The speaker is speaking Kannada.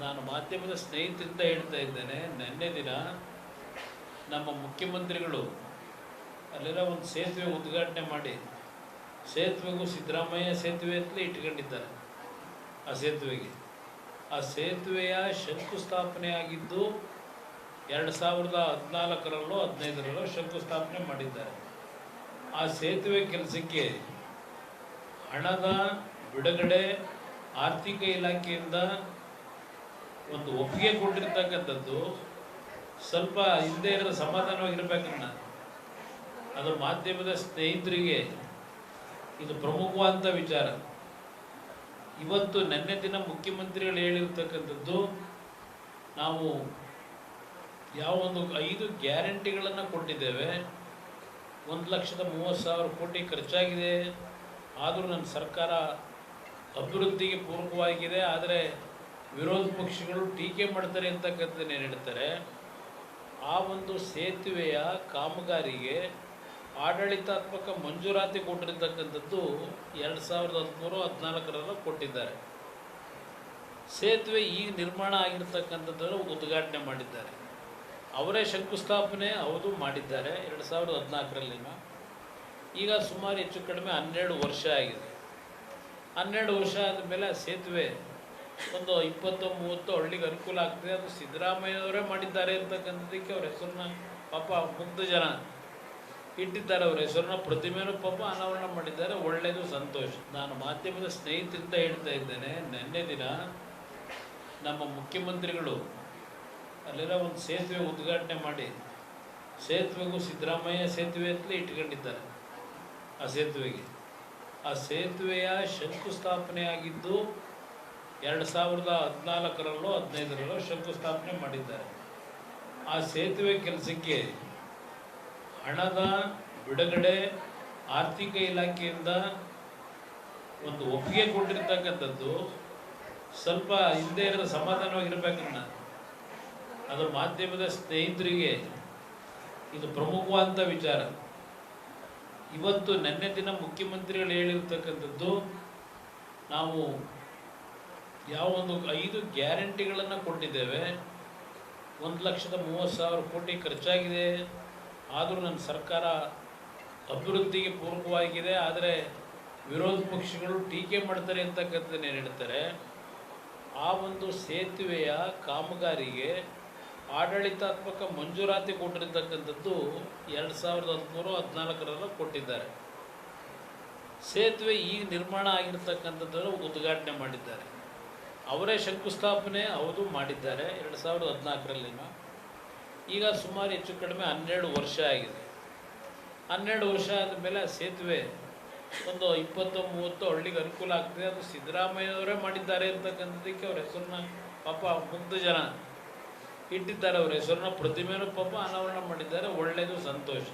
ನಾನು ಮಾಧ್ಯಮದ ಸ್ನೇಹಿತರಿಂದ ಹೇಳ್ತಾ ಇದ್ದೇನೆ. ನಿನ್ನೆ ದಿನ ನಮ್ಮ ಮುಖ್ಯಮಂತ್ರಿಗಳು ಅಲ್ಲೆಲ್ಲ ಒಂದು ಸೇತುವೆ ಉದ್ಘಾಟನೆ ಮಾಡಿ, ಸೇತುವೆಗೂ ಸಿದ್ದರಾಮಯ್ಯ ಸೇತುವೆ ಅಂತಲೇ ಇಟ್ಕೊಂಡಿದ್ದಾರೆ. ಆ ಸೇತುವೆಯ ಶಂಕುಸ್ಥಾಪನೆ ಆಗಿದ್ದು 2014ರಲ್ಲೋ 15ರಲ್ಲೋ ಶಂಕುಸ್ಥಾಪನೆ ಮಾಡಿದ್ದಾರೆ. ಆ ಸೇತುವೆ ಕೆಲಸಕ್ಕೆ ಹಣದ ಬಿಡುಗಡೆ ಆರ್ಥಿಕ ಇಲಾಖೆಯಿಂದ ಒಂದು ಒಪ್ಪಿಗೆ ಕೊಟ್ಟಿರ್ತಕ್ಕಂಥದ್ದು ಸ್ವಲ್ಪ ಹಿಂದೆ ಇರೋ ಸಮಾಧಾನವಾಗಿರ್ಬೇಕನ್ನ. ಅದು ಮಾಧ್ಯಮದ ಸ್ನೇಹಿತರಿಗೆ ಇದು ಪ್ರಮುಖವಾದಂಥ ವಿಚಾರ. ಇವತ್ತು ನಿನ್ನೆ ದಿನ ಮುಖ್ಯಮಂತ್ರಿಗಳು ಹೇಳಿರ್ತಕ್ಕಂಥದ್ದು, ನಾವು ಯಾವ ಒಂದು 5 ಗ್ಯಾರಂಟಿಗಳನ್ನು ಕೊಟ್ಟಿದ್ದೇವೆ, 1,30,000 ಕೋಟಿ ಖರ್ಚಾಗಿದೆ, ಆದರೂ ನನ್ನ ಸರ್ಕಾರ ಅಭಿವೃದ್ಧಿಗೆ ಪೂರಕವಾಗಿದೆ, ಆದರೆ ವಿರೋಧ ಪಕ್ಷಗಳು ಟೀಕೆ ಮಾಡ್ತಾರೆ ಅಂತಕ್ಕಂಥದ್ದನ್ನು ಏನು ಹೇಳ್ತಾರೆ. ಆ ಒಂದು ಸೇತುವೆಯ ಕಾಮಗಾರಿಗೆ ಆಡಳಿತಾತ್ಮಕ ಮಂಜೂರಾತಿ ಕೊಟ್ಟಿರ್ತಕ್ಕಂಥದ್ದು 2013-14ರಲ್ಲೂ ಕೊಟ್ಟಿದ್ದಾರೆ. ಸೇತುವೆ ಈಗ ನಿರ್ಮಾಣ ಆಗಿರ್ತಕ್ಕಂಥದ್ದನ್ನು ಉದ್ಘಾಟನೆ ಮಾಡಿದ್ದಾರೆ. ಅವರೇ ಶಂಕುಸ್ಥಾಪನೆ ಹೌದು ಮಾಡಿದ್ದಾರೆ 2014ರಲ್ಲಿನ. ಈಗ ಸುಮಾರು ಹೆಚ್ಚು ಕಡಿಮೆ 12 ವರ್ಷ ಆಗಿದೆ. 12 ವರ್ಷ ಆದಮೇಲೆ ಆ ಸೇತುವೆ ಒಂದು 20-30 ಹಳ್ಳಿಗೆ ಅನುಕೂಲ ಆಗ್ತದೆ. ಅದು ಸಿದ್ದರಾಮಯ್ಯನವರೇ ಮಾಡಿದ್ದಾರೆ ಅಂತಕ್ಕಂಥದ್ದಕ್ಕೆ ಅವ್ರ ಹೆಸರನ್ನ ಪಾಪ ಮುಗ್ಧ ಜನ ಇಟ್ಟಿದ್ದಾರೆ. ಅವ್ರ ಹೆಸರನ್ನ ಪ್ರತಿಮೆನೂ ಪಾಪ ಅನಾವರಣ ಮಾಡಿದ್ದಾರೆ. ಒಳ್ಳೆಯದು, ಸಂತೋಷ. ನಾನು ಮಾಧ್ಯಮದ ಸ್ನೇಹಿತರಿಂದ ಹೇಳ್ತಾ ಇದ್ದೇನೆ. ನಿನ್ನೆ ದಿನ ನಮ್ಮ ಮುಖ್ಯಮಂತ್ರಿಗಳು ಅಲ್ಲೆಲ್ಲ ಒಂದು ಸೇತುವೆ ಉದ್ಘಾಟನೆ ಮಾಡಿ, ಸೇತುವೆಗೂ ಸಿದ್ದರಾಮಯ್ಯ ಸೇತುವೆ ಅಂತಲೇ ಇಟ್ಕೊಂಡಿದ್ದಾರೆ. ಆ ಸೇತುವೆಯ ಶಂಕುಸ್ಥಾಪನೆ ಆಗಿದ್ದು 2014ರಲ್ಲೋ 15ರಲ್ಲೋ ಶಂಕುಸ್ಥಾಪನೆ ಮಾಡಿದ್ದಾರೆ. ಆ ಸೇತುವೆ ಕೆಲಸಕ್ಕೆ ಹಣದ ಬಿಡುಗಡೆ ಆರ್ಥಿಕ ಇಲಾಖೆಯಿಂದ ಒಂದು ಒಪ್ಪಿಗೆ ಕೊಟ್ಟಿರ್ತಕ್ಕಂಥದ್ದು ಸ್ವಲ್ಪ ಹಿಂದೆ ಇರೋ ಸಮಾಧಾನವಾಗಿರ್ಬೇಕನ್ನ. ಅದು ಮಾಧ್ಯಮದ ಸ್ನೇಹಿತರಿಗೆ ಇದು ಪ್ರಮುಖವಾದಂಥ ವಿಚಾರ. ಇವತ್ತು ನಿನ್ನೆ ದಿನ ಮುಖ್ಯಮಂತ್ರಿಗಳು ಹೇಳಿರ್ತಕ್ಕಂಥದ್ದು, ನಾವು ಯಾವ ಒಂದು 5 ಗ್ಯಾರಂಟಿಗಳನ್ನು ಕೊಟ್ಟಿದ್ದೇವೆ, 1,30,000 ಕೋಟಿ ಖರ್ಚಾಗಿದೆ, ಆದರೂ ನನ್ನ ಸರ್ಕಾರ ಅಭಿವೃದ್ಧಿಗೆ ಪೂರಕವಾಗಿದೆ, ಆದರೆ ವಿರೋಧ ಪಕ್ಷಗಳು ಟೀಕೆ ಮಾಡ್ತಾರೆ ಅಂತಕ್ಕಂಥದ್ದನ್ನು ಏನು ಹೇಳ್ತಾರೆ. ಆ ಒಂದು ಸೇತುವೆಯ ಕಾಮಗಾರಿಗೆ ಆಡಳಿತಾತ್ಮಕ ಮಂಜೂರಾತಿ ಕೊಟ್ಟಿರ್ತಕ್ಕಂಥದ್ದು 2013-14ರಲ್ಲೂ ಕೊಟ್ಟಿದ್ದಾರೆ. ಸೇತುವೆ ಈಗ ನಿರ್ಮಾಣ ಆಗಿರ್ತಕ್ಕಂಥದ್ದನ್ನು ಉದ್ಘಾಟನೆ ಮಾಡಿದ್ದಾರೆ. ಅವರೇ ಶಂಕುಸ್ಥಾಪನೆ ಹೌದು ಮಾಡಿದ್ದಾರೆ 2014ರಲ್ಲಿನ. ಈಗ ಸುಮಾರು ಹೆಚ್ಚು ಕಡಿಮೆ 12 ವರ್ಷ ಆಗಿದೆ. 12 ವರ್ಷ ಆದಮೇಲೆ ಆ ಸೇತುವೆ ಒಂದು 20-30 ಹಳ್ಳಿಗೆ ಅನುಕೂಲ ಆಗ್ತದೆ. ಅದು ಸಿದ್ದರಾಮಯ್ಯನವರೇ ಮಾಡಿದ್ದಾರೆ ಅಂತಕ್ಕಂಥದ್ದಕ್ಕೆ ಅವ್ರ ಹೆಸರನ್ನ ಪಾಪ ಮುಗ್ಧ ಜನ ಇಟ್ಟಿದ್ದಾರೆ. ಅವ್ರ ಹೆಸರನ್ನ ಪ್ರತಿಮೆನೂ ಪಾಪ ಅನಾವರಣ ಮಾಡಿದ್ದಾರೆ. ಒಳ್ಳೆಯದು, ಸಂತೋಷ.